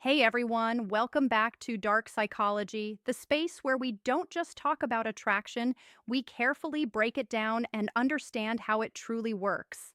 Hey everyone, welcome back to Dark Psychology, the space where we don't just talk about attraction, we carefully break it down and understand how it truly works.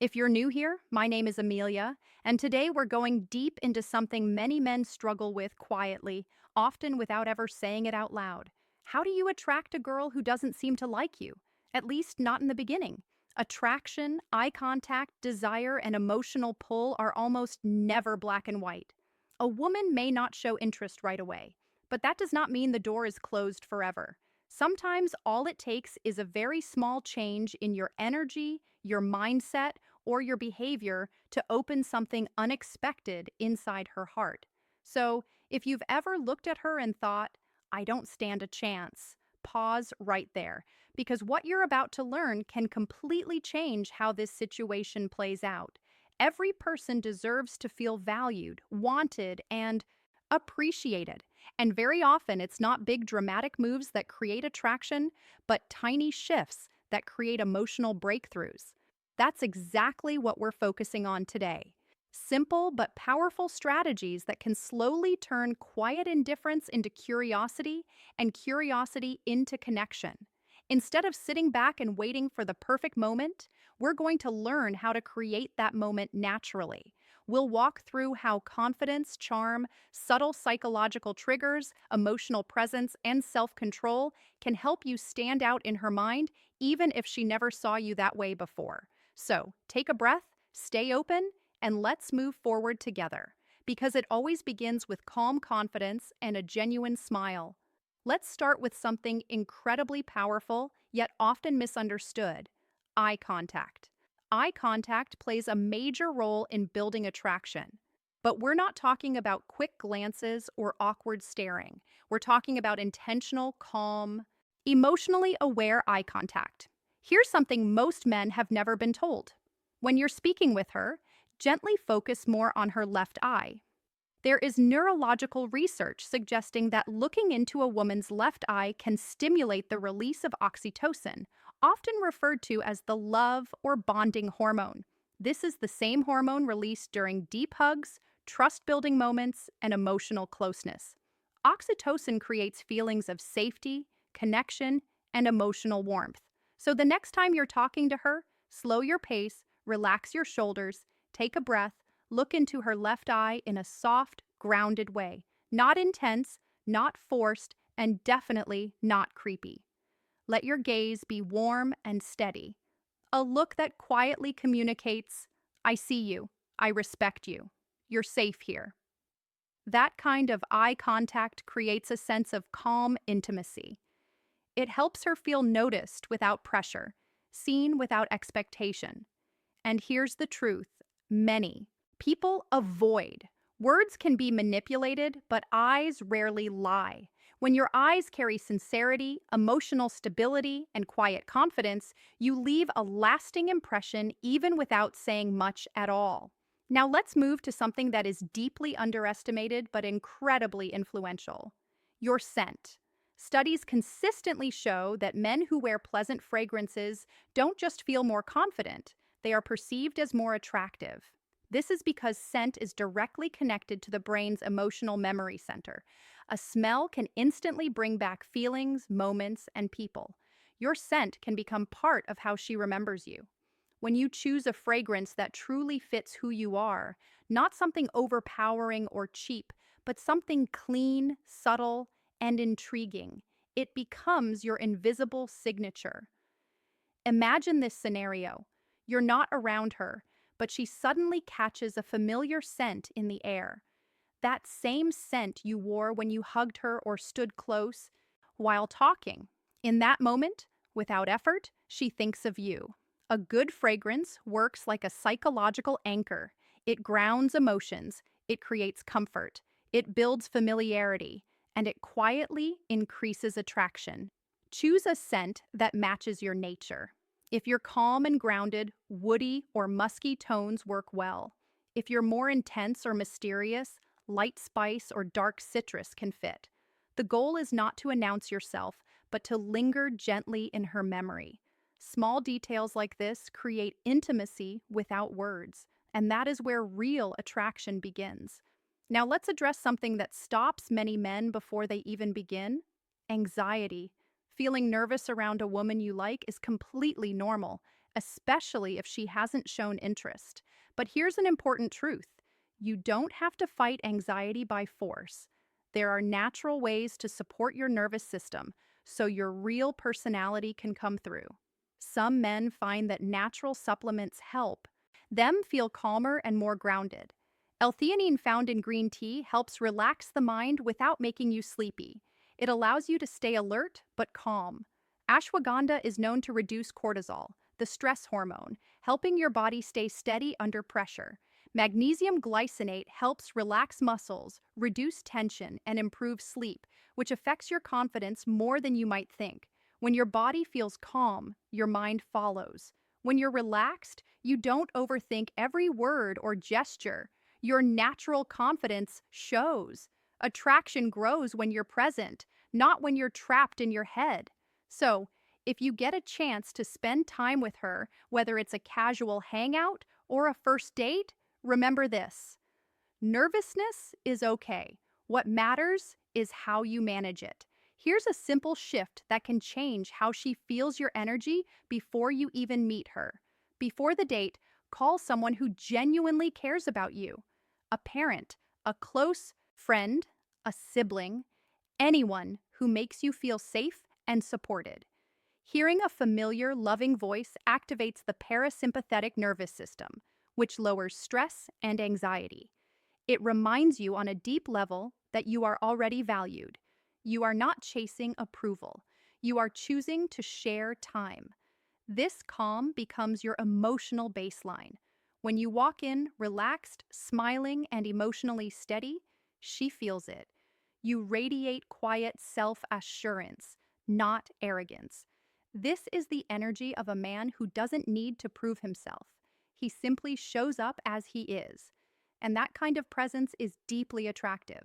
If you're new here, my name is Amelia, and today we're going deep into something many men struggle with quietly, often without ever saying it out loud. How do you attract a girl who doesn't seem to like you? At least not in the beginning. Attraction, eye contact, desire, and emotional pull are almost never black and white. A woman may not show interest right away, but that does not mean the door is closed forever. Sometimes all it takes is a very small change in your energy, your mindset, or your behavior to open something unexpected inside her heart. So, if you've ever looked at her and thought, I don't stand a chance, pause right there, because what you're about to learn can completely change how this situation plays out. Every person deserves to feel valued, wanted, and appreciated. And very often, it's not big dramatic moves that create attraction, but tiny shifts that create emotional breakthroughs. That's exactly what we're focusing on today. Simple but powerful strategies that can slowly turn quiet indifference into curiosity and curiosity into connection. Instead of sitting back and waiting for the perfect moment, we're going to learn how to create that moment naturally. We'll walk through how confidence, charm, subtle psychological triggers, emotional presence, and self control can help you stand out in her mind, even if she never saw you that way before. So take a breath, stay open, and let's move forward together. Because it always begins with calm confidence and a genuine smile. Let's start with something incredibly powerful, yet often misunderstood: eye contact. Eye contact plays a major role in building attraction. But we're not talking about quick glances or awkward staring. We're talking about intentional, calm, emotionally aware eye contact. Here's something most men have never been told. When you're speaking with her, gently focus more on her left eye. There is neurological research suggesting that looking into a woman's left eye can stimulate the release of oxytocin, often referred to as the love or bonding hormone. This is the same hormone released during deep hugs, trust building moments, and emotional closeness. Oxytocin creates feelings of safety, connection, and emotional warmth. So the next time you're talking to her, slow your pace, relax your shoulders, take a breath, look into her left eye in a soft, grounded way. Not intense, not forced, and definitely not creepy. Let your gaze be warm and steady. A look that quietly communicates, I see you, I respect you, you're safe here. That kind of eye contact creates a sense of calm intimacy. It helps her feel noticed without pressure, seen without expectation. And here's the truth: many people avoid. Words can be manipulated, but eyes rarely lie. When your eyes carry sincerity, emotional stability, and quiet confidence, you leave a lasting impression even without saying much at all. Now let's move to something that is deeply underestimated but incredibly influential: your scent. Studies consistently show that men who wear pleasant fragrances don't just feel more confident, they are perceived as more attractive. This is because scent is directly connected to the brain's emotional memory center. A smell can instantly bring back feelings, moments, and people. Your scent can become part of how she remembers you. When you choose a fragrance that truly fits who you are, not something overpowering or cheap, but something clean, subtle, and intriguing, it becomes your invisible signature. Imagine this scenario. You're not around her, but she suddenly catches a familiar scent in the air. That same scent you wore when you hugged her or stood close while talking. In that moment, without effort, she thinks of you. A good fragrance works like a psychological anchor. It grounds emotions, it creates comfort, it builds familiarity, and it quietly increases attraction. Choose a scent that matches your nature. If you're calm and grounded, woody or musky tones work well. If you're more intense or mysterious, light spice or dark citrus can fit. The goal is not to announce yourself, but to linger gently in her memory. Small details like this create intimacy without words, and that is where real attraction begins. Now, let's address something that stops many men before they even begin: anxiety. Feeling nervous around a woman you like is completely normal, especially if she hasn't shown interest. But here's an important truth: you don't have to fight anxiety by force. There are natural ways to support your nervous system so your real personality can come through. Some men find that natural supplements help them feel calmer and more grounded. L-theanine found in green tea helps relax the mind without making you sleepy. It allows you to stay alert but calm. Ashwagandha is known to reduce cortisol, the stress hormone, helping your body stay steady under pressure. Magnesium glycinate helps relax muscles, reduce tension, and improve sleep, which affects your confidence more than you might think. When your body feels calm, your mind follows. When you're relaxed, you don't overthink every word or gesture. Your natural confidence shows. Attraction grows when you're present, not when you're trapped in your head. So, if you get a chance to spend time with her, whether it's a casual hangout or a first date, remember this: nervousness is okay. What matters is how you manage it. Here's a simple shift that can change how she feels your energy before you even meet her. Before the date, call someone who genuinely cares about you: a parent, a close friend, a sibling, anyone who makes you feel safe and supported. Hearing a familiar, loving voice activates the parasympathetic nervous system, which lowers stress and anxiety. It reminds you on a deep level that you are already valued. You are not chasing approval. You are choosing to share time. This calm becomes your emotional baseline. When you walk in relaxed, smiling, and emotionally steady, she feels it. You radiate quiet self assurance, not arrogance. This is the energy of a man who doesn't need to prove himself. He simply shows up as he is. And that kind of presence is deeply attractive.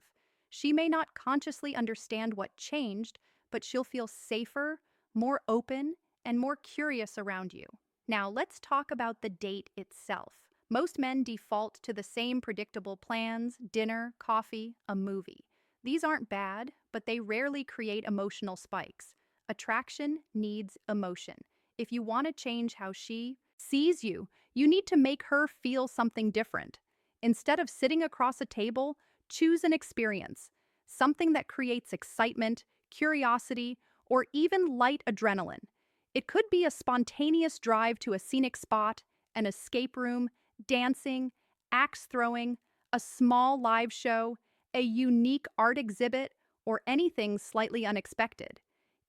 She may not consciously understand what changed, but she'll feel safer, more open, and more curious around you. Now, let's talk about the date itself. Most men default to the same predictable plans: dinner, coffee, a movie. These aren't bad, but they rarely create emotional spikes. Attraction needs emotion. If you want to change how she sees you, you need to make her feel something different. Instead of sitting across a table, choose an experience, something that creates excitement, curiosity, or even light adrenaline. It could be a spontaneous drive to a scenic spot, an escape room, dancing, axe throwing, a small live show, a unique art exhibit, or anything slightly unexpected.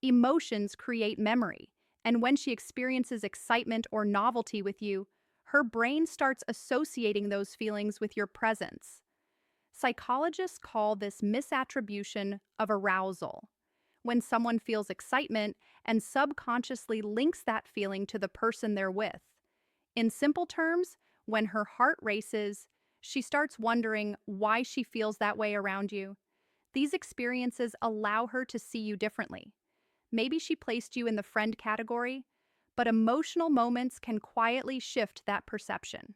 Emotions create memory, and when she experiences excitement or novelty with you, her brain starts associating those feelings with your presence. Psychologists call this misattribution of arousal. When someone feels excitement and subconsciously links that feeling to the person they're with. In simple terms, when her heart races, she starts wondering why she feels that way around you. These experiences allow her to see you differently. Maybe she placed you in the friend category, but emotional moments can quietly shift that perception.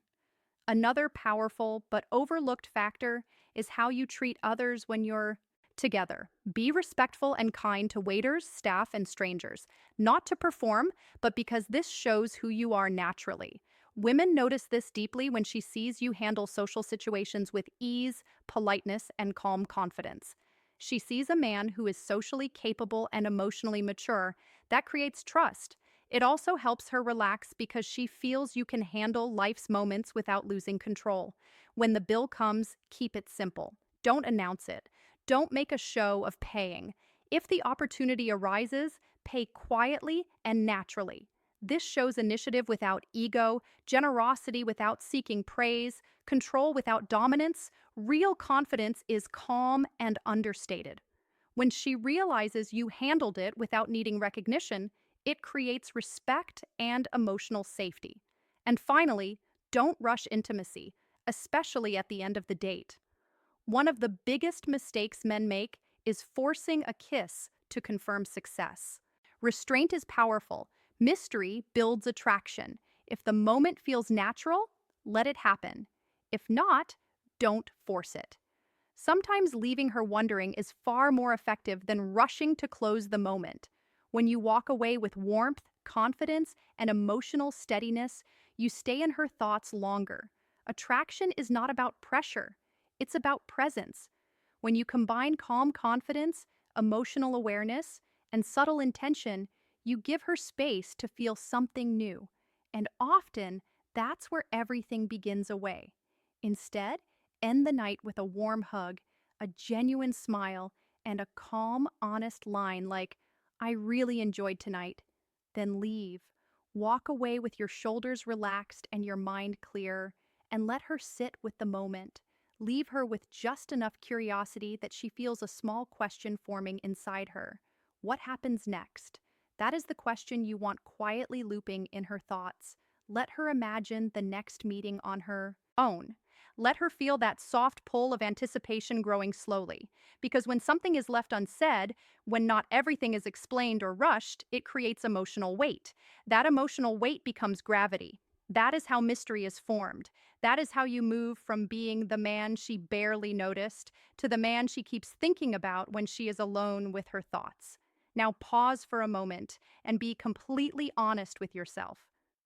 Another powerful but overlooked factor is how you treat others when you're together. Be respectful and kind to waiters, staff, and strangers, not to perform, but because this shows who you are naturally. Women notice this deeply when she sees you handle social situations with ease, politeness, and calm confidence. She sees a man who is socially capable and emotionally mature. That creates trust. It also helps her relax because she feels you can handle life's moments without losing control. When the bill comes, keep it simple. Don't announce it. Don't make a show of paying. If the opportunity arises, pay quietly and naturally. This shows initiative without ego, generosity without seeking praise, control without dominance. Real confidence is calm and understated. When she realizes you handled it without needing recognition, it creates respect and emotional safety. And finally, don't rush intimacy, especially at the end of the date. One of the biggest mistakes men make is forcing a kiss to confirm success. Restraint is powerful. Mystery builds attraction. If the moment feels natural, let it happen. If not, don't force it. Sometimes leaving her wondering is far more effective than rushing to close the moment. When you walk away with warmth, confidence, and emotional steadiness, you stay in her thoughts longer. Attraction is not about pressure, it's about presence. When you combine calm confidence, emotional awareness, and subtle intention, you give her space to feel something new. And often, that's where everything begins away. Instead, end the night with a warm hug, a genuine smile, and a calm, honest line like, I really enjoyed tonight. Then leave. Walk away with your shoulders relaxed and your mind clear, and let her sit with the moment. Leave her with just enough curiosity that she feels a small question forming inside her. What happens next? That is the question you want quietly looping in her thoughts. Let her imagine the next meeting on her own. Let her feel that soft pull of anticipation growing slowly. Because when something is left unsaid, when not everything is explained or rushed, it creates emotional weight. That emotional weight becomes gravity. That is how mystery is formed. That is how you move from being the man she barely noticed to the man she keeps thinking about when she is alone with her thoughts. Now pause for a moment and be completely honest with yourself.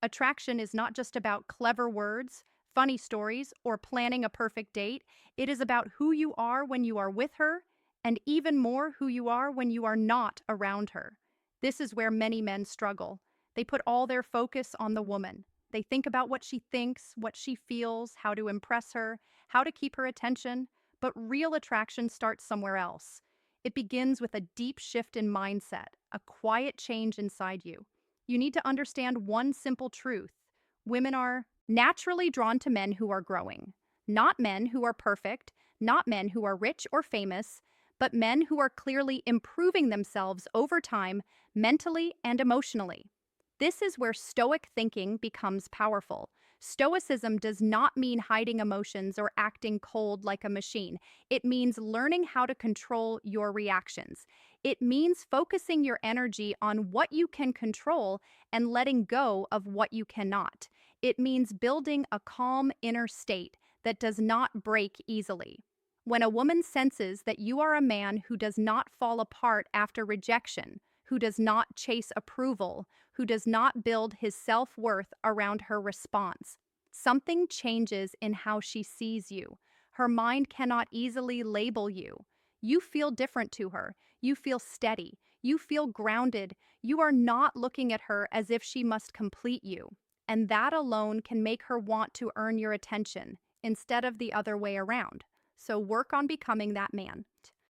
Attraction is not just about clever words, funny stories, or planning a perfect date. It is about who you are when you are with her, and even more who you are when you are not around her. This is where many men struggle. They put all their focus on the woman. They think about what she thinks, what she feels, how to impress her, how to keep her attention, but real attraction starts somewhere else. It begins with a deep shift in mindset, a quiet change inside you. You need to understand one simple truth. Women are naturally drawn to men who are growing, not men who are perfect, not men who are rich or famous, but men who are clearly improving themselves over time, mentally and emotionally. This is where Stoic thinking becomes powerful. Stoicism does not mean hiding emotions or acting cold like a machine. It means learning how to control your reactions. It means focusing your energy on what you can control and letting go of what you cannot. It means building a calm inner state that does not break easily. When a woman senses that you are a man who does not fall apart after rejection, who does not chase approval, who does not build his self worth around her response, something changes in how she sees you. Her mind cannot easily label you. You feel different to her. You feel steady. You feel grounded. You are not looking at her as if she must complete you. And that alone can make her want to earn your attention instead of the other way around. So work on becoming that man.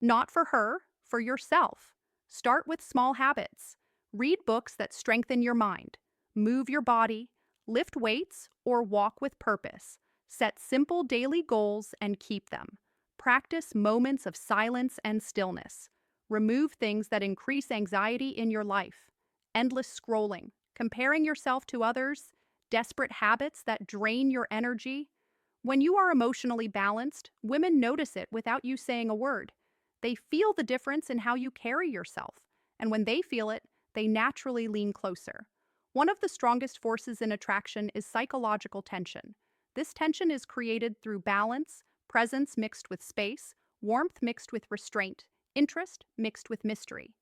Not for her, for yourself. Start with small habits. Read books that strengthen your mind. Move your body. Lift weights or walk with purpose. Set simple daily goals and keep them. Practice moments of silence and stillness. Remove things that increase anxiety in your life. Endless scrolling, comparing yourself to others, desperate habits that drain your energy. When you are emotionally balanced, women notice it without you saying a word. They feel the difference in how you carry yourself, and when they feel it, they naturally lean closer. One of the strongest forces in attraction is psychological tension. This tension is created through balance, presence mixed with space, warmth mixed with restraint, interest mixed with mystery.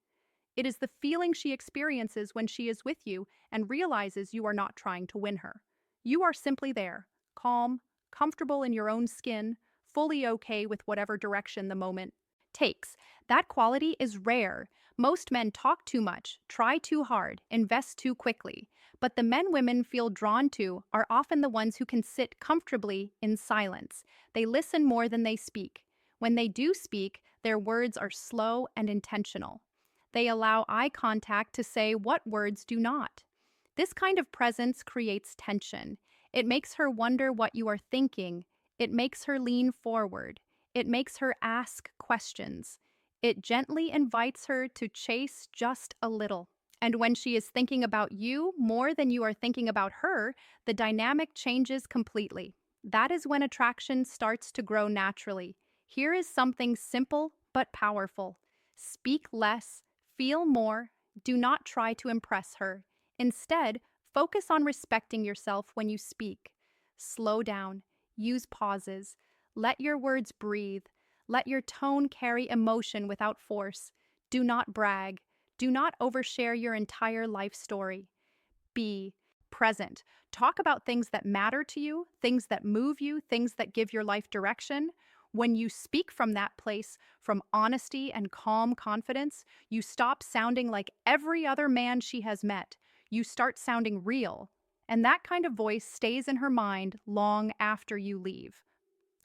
It is the feeling she experiences when she is with you and realizes you are not trying to win her. You are simply there, calm, comfortable in your own skin, fully okay with whatever direction the moment takes. That quality is rare. Most men talk too much, try too hard, invest too quickly. But the men women feel drawn to are often the ones who can sit comfortably in silence. They listen more than they speak. When they do speak, their words are slow and intentional. They allow eye contact to say what words do not. This kind of presence creates tension. It makes her wonder what you are thinking. It makes her lean forward. It makes her ask questions. It gently invites her to chase just a little. And when she is thinking about you more than you are thinking about her, the dynamic changes completely. That is when attraction starts to grow naturally. Here is something simple but powerful. Speak less, feel more, do not try to impress her. Instead, focus on respecting yourself when you speak. Slow down, use pauses, let your words breathe. Let your tone carry emotion without force. Do not brag. Do not overshare your entire life story. Be present. Talk about things that matter to you, things that move you, things that give your life direction. When you speak from that place, from honesty and calm confidence, you stop sounding like every other man she has met. You start sounding real. And that kind of voice stays in her mind long after you leave.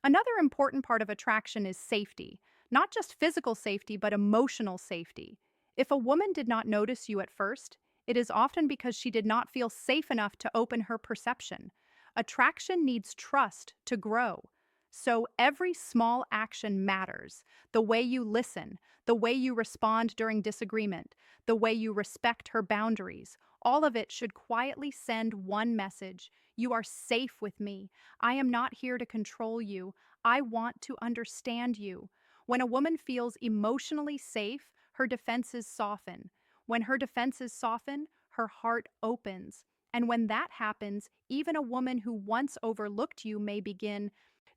Another important part of attraction is safety, not just physical safety, but emotional safety. If a woman did not notice you at first, it is often because she did not feel safe enough to open her perception. Attraction needs trust to grow. So every small action matters. The way you listen, the way you respond during disagreement, the way you respect her boundaries, all of it should quietly send one message: you are safe with me. I am not here to control you. I want to understand you. When a woman feels emotionally safe, her defenses soften. When her defenses soften, her heart opens. And when that happens, even a woman who once overlooked you may begin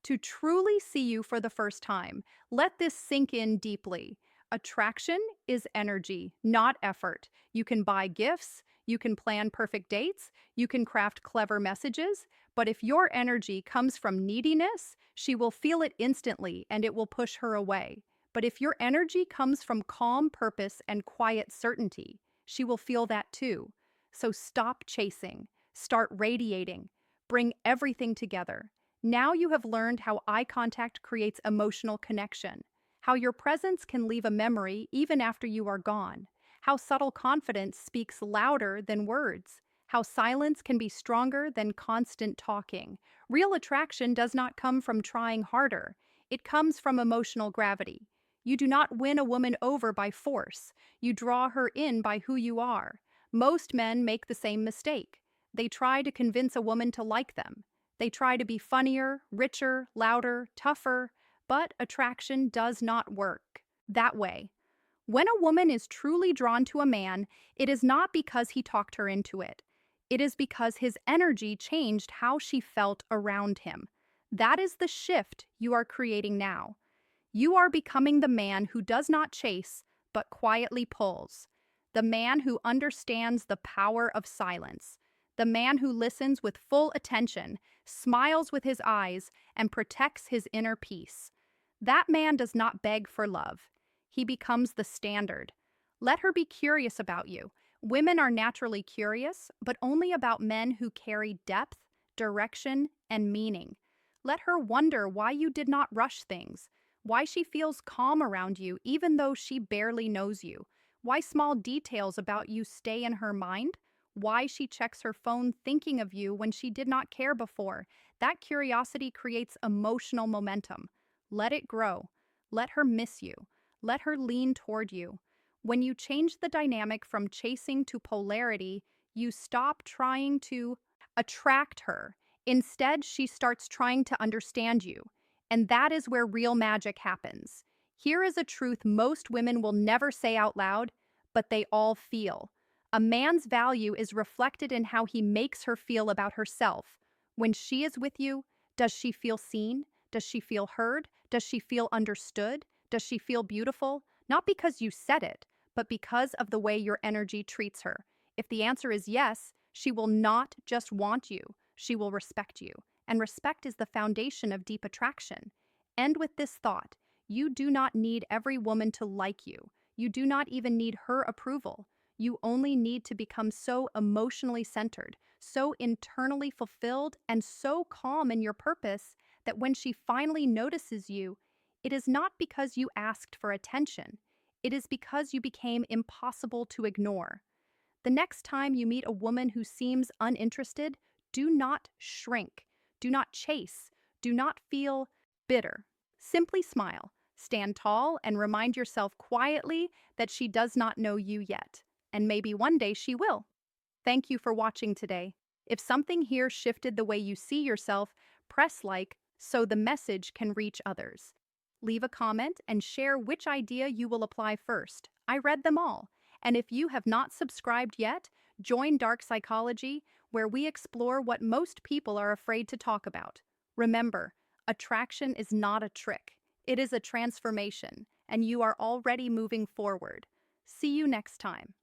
to truly see you for the first time. Let this sink in deeply. Attraction is energy, not effort. You can buy gifts, you can plan perfect dates, you can craft clever messages, but if your energy comes from neediness, she will feel it instantly and it will push her away. But if your energy comes from calm purpose and quiet certainty, she will feel that too. So stop chasing, start radiating, bring everything together. Now you have learned how eye contact creates emotional connection, how your presence can leave a memory even after you are gone, how subtle confidence speaks louder than words, how silence can be stronger than constant talking. Real attraction does not come from trying harder, it comes from emotional gravity. You do not win a woman over by force, you draw her in by who you are. Most men make the same mistake. They try to convince a woman to like them. They try to be funnier, richer, louder, tougher, but attraction does not work that way. When a woman is truly drawn to a man, it is not because he talked her into it. It is because his energy changed how she felt around him. That is the shift you are creating now. You are becoming the man who does not chase, but quietly pulls. The man who understands the power of silence. The man who listens with full attention, smiles with his eyes, and protects his inner peace. That man does not beg for love. He becomes the standard. Let her be curious about you. Women are naturally curious, but only about men who carry depth, direction, and meaning. Let her wonder why you did not rush things, why she feels calm around you even though she barely knows you, why small details about you stay in her mind, why she checks her phone thinking of you when she did not care before. That curiosity creates emotional momentum. Let it grow. Let her miss you. Let her lean toward you. When you change the dynamic from chasing to polarity, you stop trying to attract her. Instead, she starts trying to understand you. And that is where real magic happens. Here is a truth most women will never say out loud, but they all feel. A man's value is reflected in how he makes her feel about herself. When she is with you, does she feel seen? Does she feel heard? Does she feel understood? Does she feel beautiful? Not because you said it, but because of the way your energy treats her. If the answer is yes, she will not just want you, she will respect you. And respect is the foundation of deep attraction. End with this thought: you do not need every woman to like you. You do not even need her approval. You only need to become so emotionally centered, so internally fulfilled, and so calm in your purpose that when she finally notices you, it is not because you asked for attention. It is because you became impossible to ignore. The next time you meet a woman who seems uninterested, do not shrink. Do not chase. Do not feel bitter. Simply smile, stand tall, and remind yourself quietly that she does not know you yet. And maybe one day she will. Thank you for watching today. If something here shifted the way you see yourself, press like so the message can reach others. Leave a comment and share which idea you will apply first. I read them all. And if you have not subscribed yet, join Dark Psychology, where we explore what most people are afraid to talk about. Remember, attraction is not a trick. It is a transformation, and you are already moving forward. See you next time.